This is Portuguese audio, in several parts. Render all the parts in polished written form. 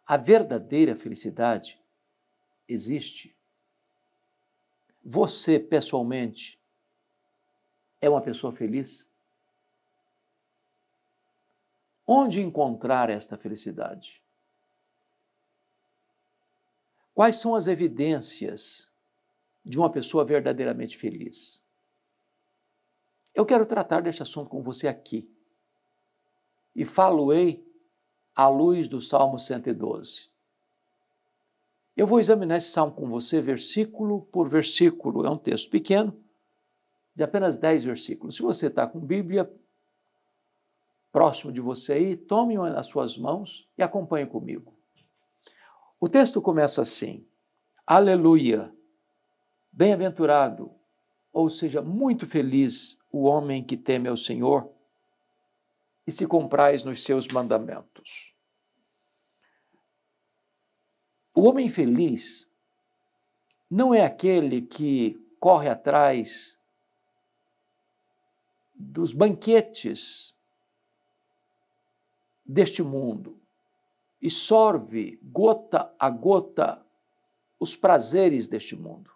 A verdadeira felicidade existe. Você, pessoalmente, é uma pessoa feliz? Onde encontrar esta felicidade? Quais são as evidências de uma pessoa verdadeiramente feliz? Eu quero tratar deste assunto com você aqui. E falo-ei à luz do Salmo 112. Eu vou examinar esse salmo com você versículo por versículo. É um texto pequeno, de apenas 10 versículos. Se você está com Bíblia próximo de você aí, tome-o nas suas mãos e acompanhe comigo. O texto começa assim: Aleluia, bem-aventurado, ou seja, muito feliz o homem que teme ao Senhor e se compraz nos seus mandamentos. O homem feliz não é aquele que corre atrás dos banquetes deste mundo e sorve gota a gota os prazeres deste mundo.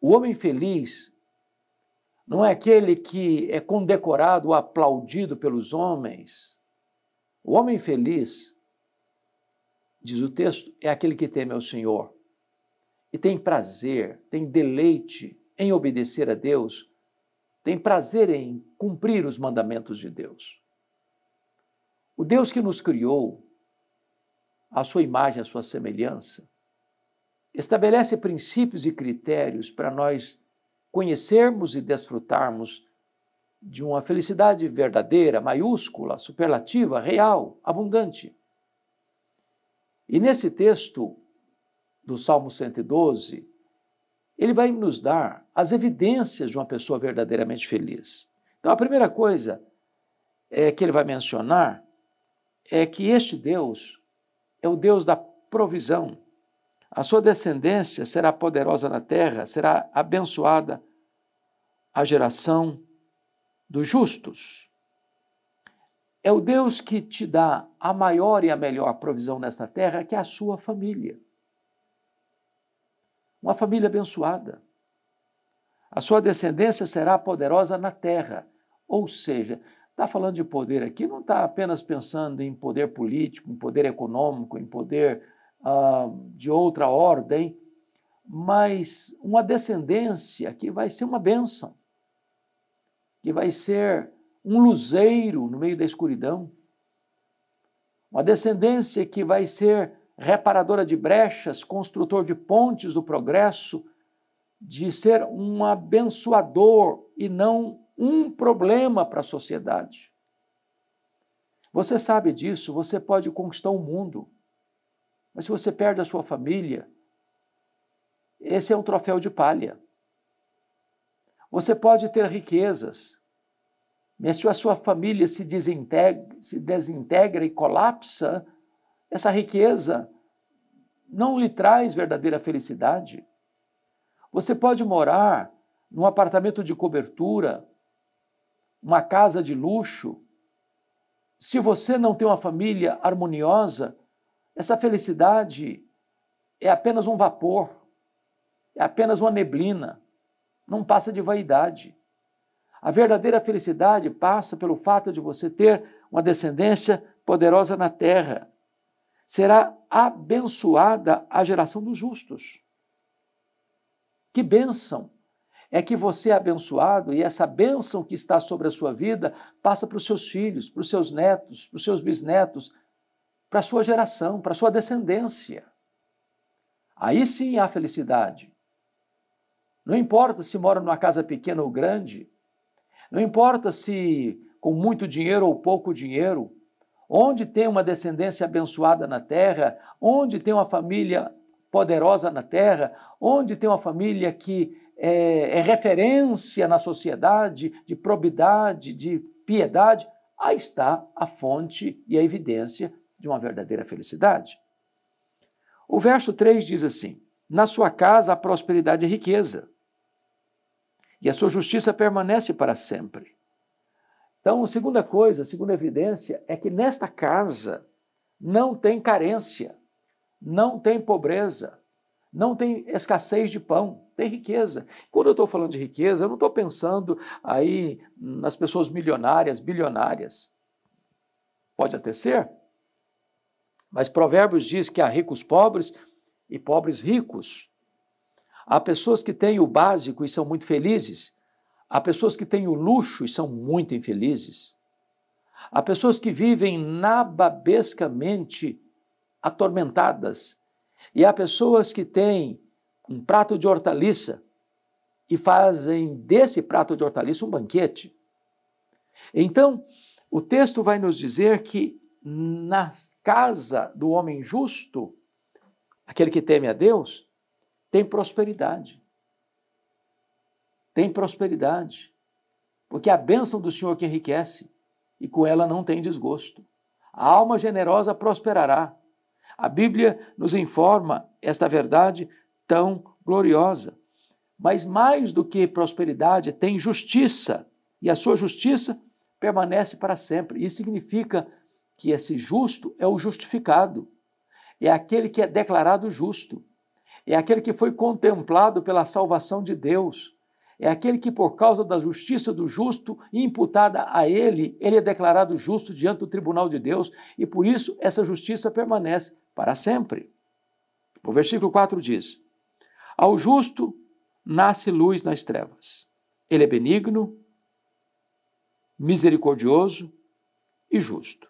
O homem feliz não é aquele que é condecorado ou aplaudido pelos homens. O homem feliz, diz o texto, é aquele que teme ao Senhor e tem prazer, tem deleite em obedecer a Deus, tem prazer em cumprir os mandamentos de Deus. O Deus que nos criou, à sua imagem, à sua semelhança, estabelece princípios e critérios para nós conhecermos e desfrutarmos de uma felicidade verdadeira, maiúscula, superlativa, real, abundante. E nesse texto do Salmo 112, ele vai nos dar as evidências de uma pessoa verdadeiramente feliz. Então, a primeira coisa que ele vai mencionar é que este Deus é o Deus da provisão. A sua descendência será poderosa na terra, será abençoada a geração dos justos. É o Deus que te dá a maior e a melhor provisão nesta terra, que é a sua família. Uma família abençoada. A sua descendência será poderosa na terra. Ou seja, está falando de poder aqui, não está apenas pensando em poder político, em poder econômico, em poder de outra ordem, mas uma descendência que vai ser uma bênção, que vai ser um luzeiro no meio da escuridão, uma descendência que vai ser reparadora de brechas, construtor de pontes do progresso, de ser um abençoador e não um problema para a sociedade. Você sabe disso, você pode conquistar o mundo, mas se você perde a sua família, esse é um troféu de palha. Você pode ter riquezas, mas se a sua família se desintegra e colapsa, essa riqueza não lhe traz verdadeira felicidade. Você pode morar num apartamento de cobertura, uma casa de luxo. Se você não tem uma família harmoniosa, essa felicidade é apenas um vapor, é apenas uma neblina, não passa de vaidade. A verdadeira felicidade passa pelo fato de você ter uma descendência poderosa na terra. Será abençoada a geração dos justos. Que bênção! É que você é abençoado e essa bênção que está sobre a sua vida passa para os seus filhos, para os seus netos, para os seus bisnetos, para a sua geração, para a sua descendência. Aí sim há felicidade. Não importa se mora numa casa pequena ou grande, não importa se com muito dinheiro ou pouco dinheiro, onde tem uma descendência abençoada na terra, onde tem uma família poderosa na terra, onde tem uma família que é referência na sociedade de probidade, de piedade, aí está a fonte e a evidência de uma verdadeira felicidade. O verso 3 diz assim: na sua casa a prosperidade e riqueza, e a sua justiça permanece para sempre. Então, a segunda coisa, a segunda evidência é que nesta casa não tem carência, não tem pobreza, não tem escassez de pão, tem riqueza. Quando eu estou falando de riqueza, eu não estou pensando aí nas pessoas milionárias, bilionárias. Pode até ser, mas Provérbios diz que há ricos pobres e pobres ricos. Há pessoas que têm o básico e são muito felizes. Há pessoas que têm o luxo e são muito infelizes. Há pessoas que vivem nababescamente atormentadas. E há pessoas que têm um prato de hortaliça e fazem desse prato de hortaliça um banquete. Então, o texto vai nos dizer que na casa do homem justo, aquele que teme a Deus, tem prosperidade. Tem prosperidade. Porque a bênção do Senhor que enriquece, e com ela não tem desgosto. A alma generosa prosperará. A Bíblia nos informa esta verdade tão gloriosa. Mas mais do que prosperidade, tem justiça. E a sua justiça permanece para sempre. Isso significa que esse justo é o justificado. É aquele que é declarado justo. É aquele que foi contemplado pela salvação de Deus. É aquele que, por causa da justiça do justo imputada a ele é declarado justo diante do tribunal de Deus, e por isso essa justiça permanece para sempre. O versículo 4 diz: ao justo nasce luz nas trevas. Ele é benigno, misericordioso e justo.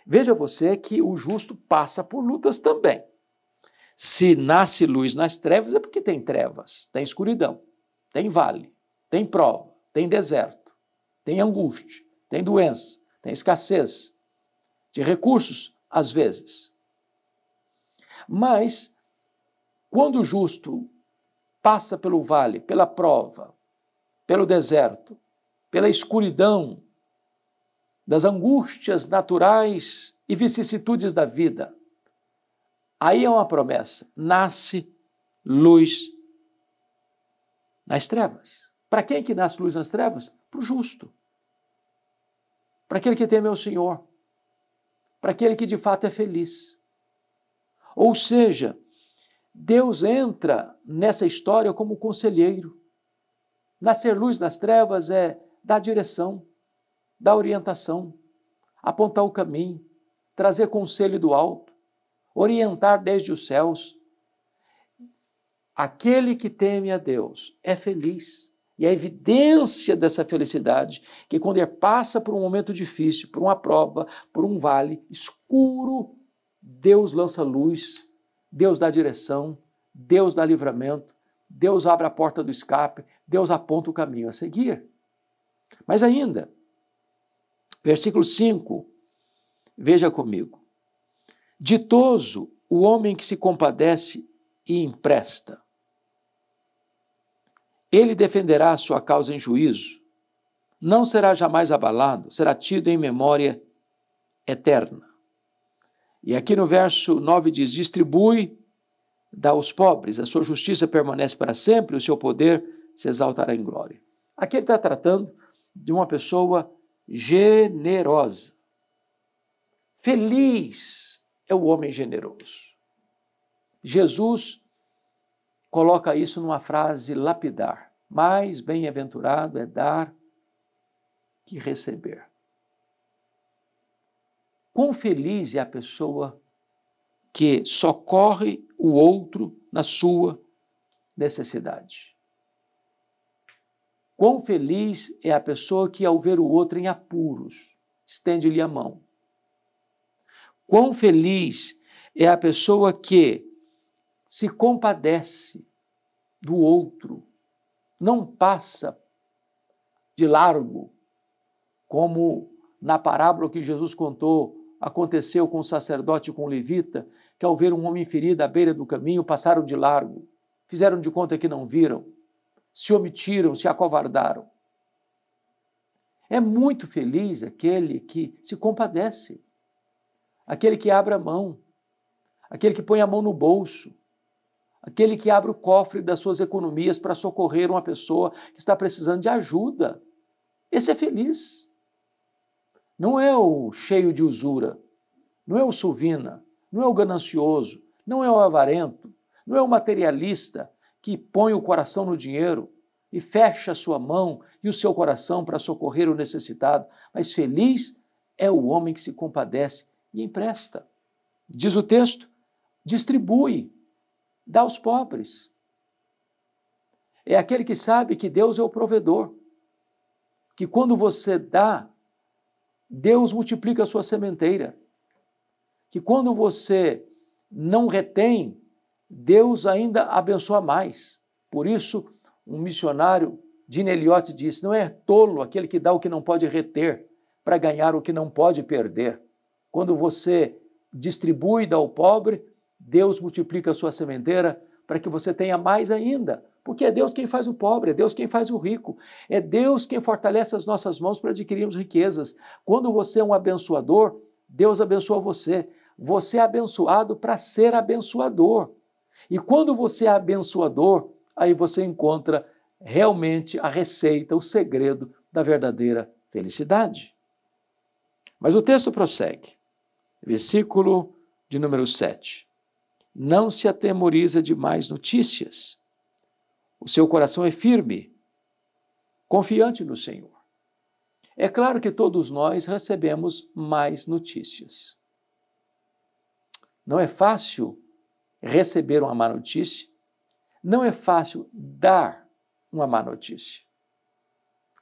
Veja você que o justo passa por lutas também. Se nasce luz nas trevas, é porque tem trevas, tem escuridão. Tem vale, tem prova, tem deserto, tem angústia, tem doença, tem escassez de recursos, às vezes. Mas, quando o justo passa pelo vale, pela prova, pelo deserto, pela escuridão, das angústias naturais e vicissitudes da vida, aí é uma promessa: nasce luz nas trevas. Para quem que nasce luz nas trevas? Para o justo. Para aquele que teme ao Senhor. Para aquele que de fato é feliz. Ou seja, Deus entra nessa história como conselheiro. Nascer luz nas trevas é dar direção, dar orientação, apontar o caminho, trazer conselho do alto, orientar desde os céus. Aquele que teme a Deus é feliz. E a evidência dessa felicidade, que quando ele passa por um momento difícil, por uma prova, por um vale escuro, Deus lança luz, Deus dá direção, Deus dá livramento, Deus abre a porta do escape, Deus aponta o caminho a seguir. Mas ainda, versículo 5, veja comigo. Ditoso o homem que se compadece e empresta. Ele defenderá a sua causa em juízo, não será jamais abalado, será tido em memória eterna. E aqui no verso 9 diz: distribui, dá aos pobres, a sua justiça permanece para sempre, o seu poder se exaltará em glória. Aqui ele está tratando de uma pessoa generosa. Feliz é o homem generoso. Jesus coloca isso numa frase lapidar: mais bem-aventurado é dar que receber. Quão feliz é a pessoa que socorre o outro na sua necessidade. Quão feliz é a pessoa que, ao ver o outro em apuros, estende-lhe a mão. Quão feliz é a pessoa que se compadece do outro, não passa de largo, como na parábola que Jesus contou, aconteceu com o sacerdote e com o levita, que ao ver um homem ferido à beira do caminho, passaram de largo, fizeram de conta que não viram, se omitiram, se acovardaram. É muito feliz aquele que se compadece, aquele que abre a mão, aquele que põe a mão no bolso, aquele que abre o cofre das suas economias para socorrer uma pessoa que está precisando de ajuda. Esse é feliz. Não é o cheio de usura, não é o sovina, não é o ganancioso, não é o avarento, não é o materialista que põe o coração no dinheiro e fecha a sua mão e o seu coração para socorrer o necessitado, mas feliz é o homem que se compadece e empresta. Diz o texto, distribui, dá aos pobres. É aquele que sabe que Deus é o provedor, que quando você dá, Deus multiplica a sua sementeira, que quando você não retém, Deus ainda abençoa mais. Por isso, um missionário, Gene Elliott, disse, não é tolo aquele que dá o que não pode reter para ganhar o que não pode perder. Quando você distribui e dá ao pobre, Deus multiplica a sua sementeira para que você tenha mais ainda, porque é Deus quem faz o pobre, é Deus quem faz o rico, é Deus quem fortalece as nossas mãos para adquirirmos riquezas. Quando você é um abençoador, Deus abençoa você. Você é abençoado para ser abençoador. E quando você é abençoador, aí você encontra realmente a receita, o segredo da verdadeira felicidade. Mas o texto prossegue. Versículo de número 7. Não se atemoriza de mais notícias. O seu coração é firme, confiante no Senhor. É claro que todos nós recebemos mais notícias. Não é fácil receber uma má notícia, não é fácil dar uma má notícia.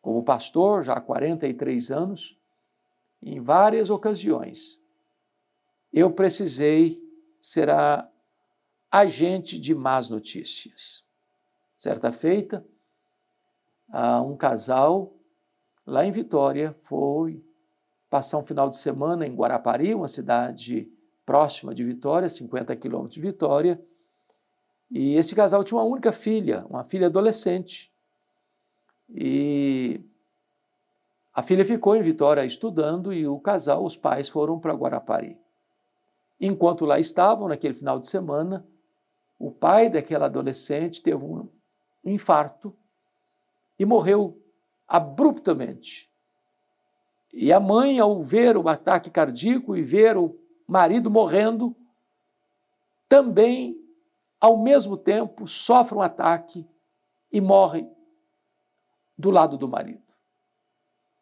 Como pastor, já há 43 anos, em várias ocasiões, eu precisei ser agente de más notícias. Certa feita, um casal lá em Vitória foi passar um final de semana em Guarapari, uma cidade próxima de Vitória, 50 quilômetros de Vitória, e esse casal tinha uma única filha, uma filha adolescente. E a filha ficou em Vitória estudando e o casal, os pais, foram para Guarapari. Enquanto lá estavam, naquele final de semana, o pai daquela adolescente teve um infarto e morreu abruptamente. E a mãe, ao ver o ataque cardíaco e ver o marido morrendo, também, ao mesmo tempo, sofre um ataque e morre do lado do marido.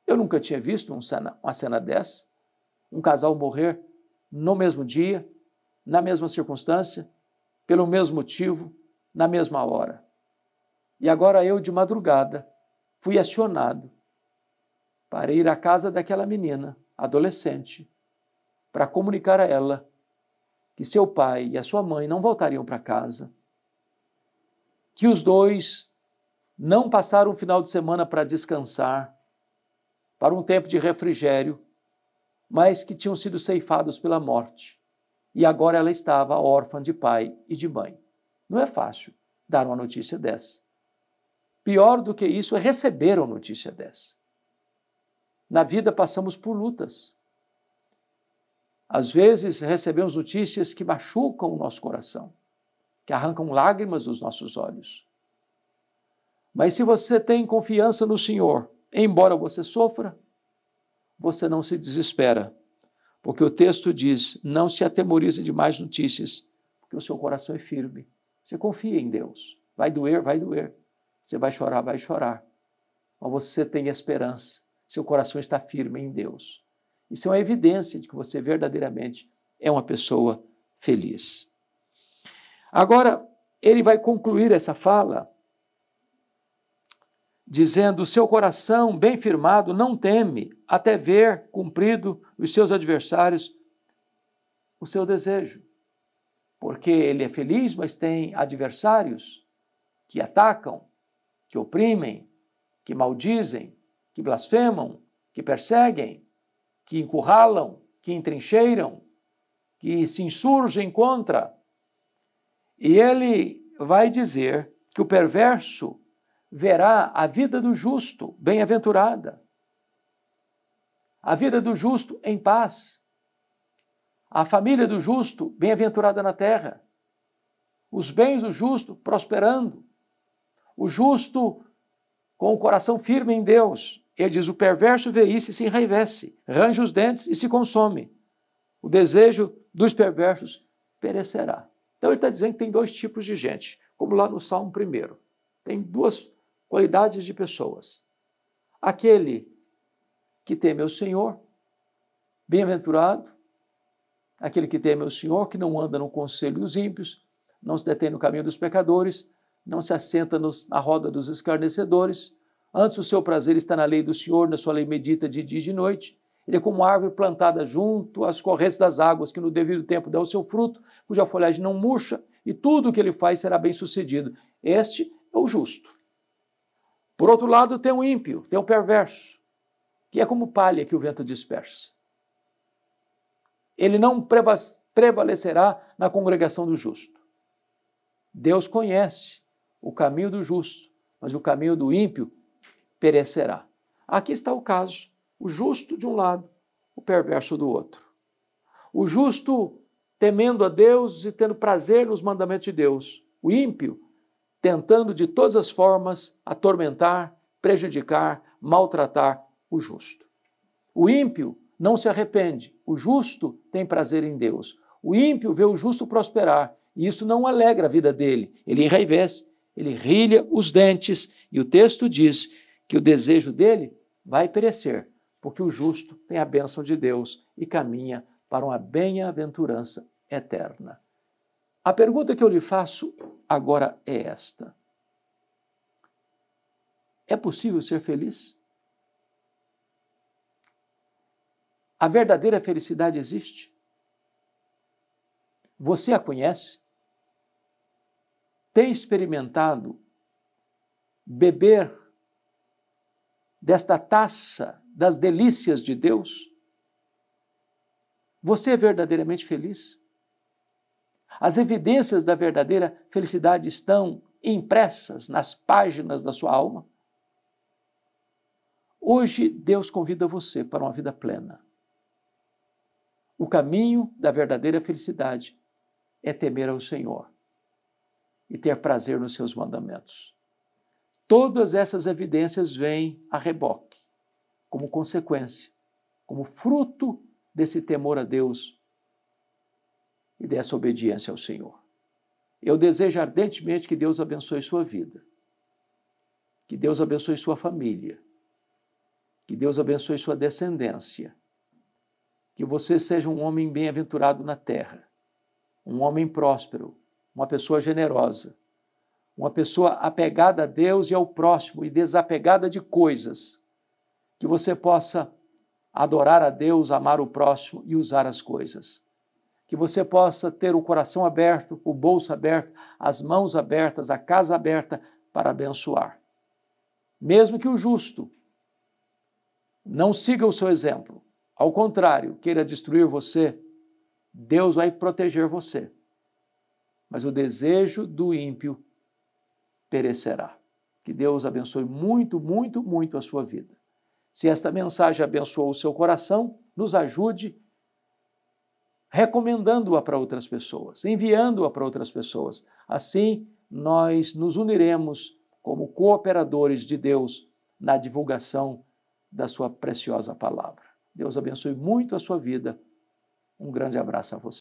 Eu nunca tinha visto uma cena dessa, um casal morrer no mesmo dia, na mesma circunstância, pelo mesmo motivo, na mesma hora. E agora eu, de madrugada, fui acionado para ir à casa daquela menina, adolescente, para comunicar a ela que seu pai e a sua mãe não voltariam para casa, que os dois não passaram um final de semana para descansar, para um tempo de refrigério, mas que tinham sido ceifados pela morte. E agora ela estava órfã de pai e de mãe. Não é fácil dar uma notícia dessa. Pior do que isso é receber uma notícia dessa. Na vida passamos por lutas. Às vezes recebemos notícias que machucam o nosso coração, que arrancam lágrimas dos nossos olhos. Mas se você tem confiança no Senhor, embora você sofra, você não se desespera, porque o texto diz, não se atemorize de mais notícias, porque o seu coração é firme. Você confia em Deus. Vai doer, vai doer. Você vai chorar, vai chorar. Mas você tem esperança. Seu coração está firme em Deus. Isso é uma evidência de que você verdadeiramente é uma pessoa feliz. Agora, ele vai concluir essa fala dizendo, o seu coração bem firmado não teme até ver cumprido os seus adversários o seu desejo. Porque ele é feliz, mas tem adversários que atacam, que oprimem, que maldizem, que blasfemam, que perseguem, que encurralam, que entrincheiram, que se insurgem contra. E ele vai dizer que o perverso verá a vida do justo bem-aventurada, a vida do justo em paz, a família do justo bem-aventurada na terra, os bens do justo prosperando, o justo com o coração firme em Deus. Ele diz, o perverso vê isso e se enraivece, range os dentes e se consome. O desejo dos perversos perecerá. Então ele está dizendo que tem dois tipos de gente, como lá no Salmo 1. Tem duas qualidades de pessoas. Aquele que teme ao Senhor, bem-aventurado, aquele que teme ao Senhor, que não anda no conselho dos ímpios, não se detém no caminho dos pecadores, não se assenta na roda dos escarnecedores, antes o seu prazer está na lei do Senhor, na sua lei medita de dia e de noite. Ele é como uma árvore plantada junto às correntes das águas, que no devido tempo dá o seu fruto, cuja folhagem não murcha, e tudo o que ele faz será bem sucedido. Este é o justo. Por outro lado, tem o ímpio, tem o perverso, que é como palha que o vento dispersa. Ele não prevalecerá na congregação do justo. Deus conhece o caminho do justo, mas o caminho do ímpio perecerá. Aqui está o caso, o justo de um lado, o perverso do outro. O justo temendo a Deus e tendo prazer nos mandamentos de Deus. O ímpio tentando de todas as formas atormentar, prejudicar, maltratar o justo. O ímpio não se arrepende, o justo tem prazer em Deus. O ímpio vê o justo prosperar, e isso não alegra a vida dele. Ele enraivece, ele rilha os dentes, e o texto diz que o desejo dele vai perecer, porque o justo tem a bênção de Deus e caminha para uma bem-aventurança eterna. A pergunta que eu lhe faço agora é esta: é possível ser feliz? A verdadeira felicidade existe? Você a conhece? Tem experimentado beber desta taça das delícias de Deus? Você é verdadeiramente feliz? As evidências da verdadeira felicidade estão impressas nas páginas da sua alma? Hoje, Deus convida você para uma vida plena. O caminho da verdadeira felicidade é temer ao Senhor e ter prazer nos seus mandamentos. Todas essas evidências vêm a reboque, como consequência, como fruto desse temor a Deus e dessa obediência ao Senhor. Eu desejo ardentemente que Deus abençoe sua vida, que Deus abençoe sua família, que Deus abençoe sua descendência, que você seja um homem bem-aventurado na terra, um homem próspero, uma pessoa generosa, uma pessoa apegada a Deus e ao próximo e desapegada de coisas, que você possa adorar a Deus, amar o próximo e usar as coisas. Que você possa ter o coração aberto, o bolso aberto, as mãos abertas, a casa aberta para abençoar. Mesmo que o justo não siga o seu exemplo, ao contrário, queira destruir você, Deus vai proteger você. Mas o desejo do ímpio perecerá. Que Deus abençoe muito, muito, muito a sua vida. Se esta mensagem abençoou o seu coração, nos ajude recomendando-a para outras pessoas, enviando-a para outras pessoas. Assim, nós nos uniremos como cooperadores de Deus na divulgação da sua preciosa palavra. Deus abençoe muito a sua vida. Um grande abraço a você.